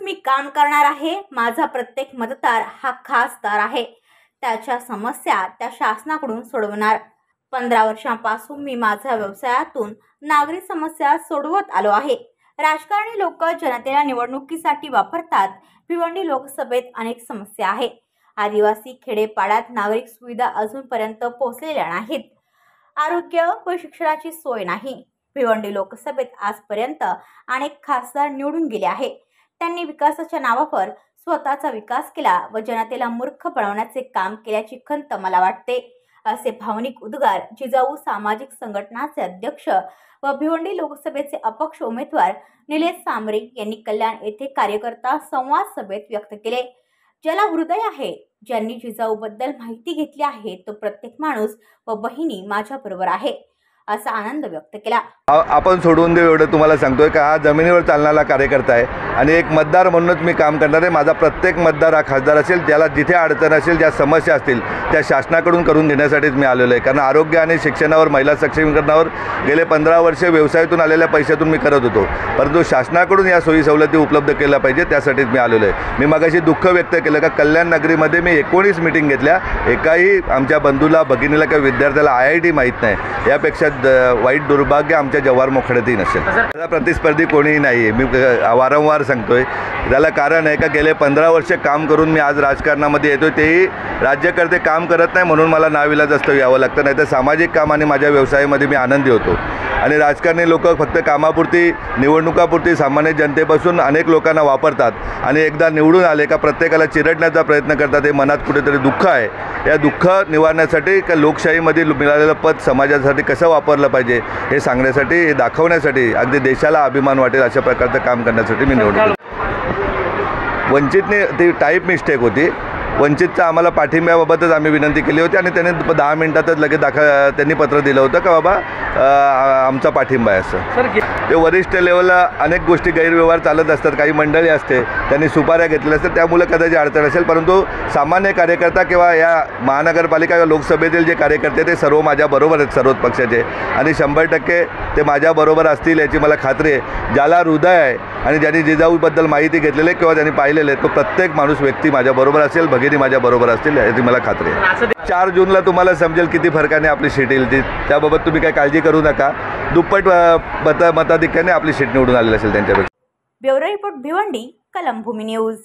मी काम करणार आहे। माझा प्रत्येक मतदार हा खासदार आहे। त्याच्या समस्या त्या शासनाकडून सोडवणार। 15 वर्षांपासून मी माझ्या व्यवसायातून नागरिक समस्या सोडवत आलो आहे। राजकारणी लोक जनतेला निवडणुकीसाठी वापरतात। भिवंडी लोकसभेत अनेक समस्या आहेत। आदिवासी खेडेपाड्यात नागरिक सुविधा अजूनपर्यंत पोहोचलेल्या नाहीत। आरोग्य व शिक्षणाची सोय नाही। भिवंडी लोकसभेत आजपर्यंत अनेक खासदार निवडून गेले आहेत। त्यांनी विकासाच्या नावावर स्वतःचा विकास केला व जनतेला मूर्ख बनवण्याचे काम केल्याची खंत मला वाटते, असे भावनिक उद्गार जिजाऊ सामाजिक संघटनाचे अध्यक्ष व भिवंडी लोकसभेचे अपक्ष उमेदवार निलेश सांबरे यांनी कल्याण येथे कार्यकर्ता संवाद सभेत व्यक्त केले। ज्याला हृदय आहे, ज्यांनी जिजाऊबद्दल माहिती घेतली आहे, तो प्रत्येक माणूस व बहिणी माझ्याबरोबर आहे, असा आनंद व्यक्त केला। आपण सोडून देऊ एवढं तुम्हाला सांगतोय का हा जमिनीवर चालणारा कार्यकर्ता आहे आणि एक मतदार म्हणूनच मी काम करणार आहे। माझा प्रत्येक मतदार हा खासदार असेल, त्याला जिथे अडचण असेल, ज्या समस्या असतील त्या शासनाकडून करून घेण्यासाठीच मी आलेलो आहे। कारण आरोग्य आणि शिक्षणावर, महिला सक्षमीकरणावर गेले 15 वर्ष व्यवसायातून आलेल्या पैशातून मी करत होतो, परंतु शासनाकडून या सोयी सवलती उपलब्ध केल्या पाहिजे त्यासाठीच मी आलेलो आहे। मी मगाशी दुःख व्यक्त केलं का कल्याण नगरीमध्ये मी 19 मीटिंग घेतल्या, एकाही आमच्या बंधूला, भगिनीला किंवा विद्यार्थ्याला IIT माहीत नाही। यापेक्षा वाईट दुर्भाग्य आमच्या जव्हार मोखड्यातही नसेल। त्याला प्रतिस्पर्धी कोणीही नाही आहे। मी वारंवार सांगतोय त्याला कारण आहे का गेले 15 वर्ष काम करून मी आज राजकारणामध्ये येतोय, तेही राज्यकर्ते काम करत नाही म्हणून मला नाविलाज असतं यावं लागतं, नाही तर सामाजिक काम आणि माझ्या व्यवसायामध्ये मी आनंदी होतो। आणि राजकारणी लोक फक्त कामापुरती, निवडणुकापुरती सामान्य जनतेपासून अनेक लोकांना वापरतात आणि एकदा निवडून आले का प्रत्येकाला चिरडण्याचा प्रयत्न करतात। हे मनात कुठेतरी दुःख आहे। या दुःख निवारण्यासाठी का लोकशाहीमध्ये मिळालेलं पद समाजासाठी कसं वापरलं पाहिजे हे सांगण्यासाठी, हे दाखवण्यासाठी, अगदी देशाला अभिमान वाटेल अशा प्रकारचं काम करण्यासाठी मी निवडलो। वंचितने ती टाईप मिस्टेक होती। वंचितचा आम्हाला पाठिंब्याबाबतच आम्ही विनंती केली होती आणि त्याने 10 मिनिटातच लगेच त्यांनी पत्र दिलं होतं का बाबा आमचा पाठिंबा आहे असं। ते वरिष्ठ लेवलला अनेक गोष्टी गैरव्यवहार चालत असतात, काही मंडळी असते त्यांनी सुपाऱ्या घेतलेल्या असतात, त्यामुळे कदाचित अडचण असेल, परंतु सामान्य कार्यकर्ता किंवा या महानगरपालिका किंवा लोकसभेतील जे कार्यकर्ते ते सर्व माझ्याबरोबर आहेत, सर्वच पक्षाचे, आणि 100% ते माझ्याबरोबर असतील याची मला खात्री आहे। ज्याला हृदय आहे आणि ज्यांनी जिजाऊबद्दल माहिती घेतलेली किंवा ज्यांनी पाहिलेले तो प्रत्येक माणूस व्यक्ती माझ्याबरोबर असेल, भगिनी माझ्याबरोबर असतील याची मला खात्री आहे। 4 जूनला तुम्हाला समजेल किती फरकाने आपली सीट येईल ती, त्याबाबत तुम्ही काही काळजी करू नका। दुप्पट मताधिक्याने आपली सीट निवडून आलेली असेल त्यांच्यापेक्षा। Bureau report, Bhiwandi, Kalambhumi news.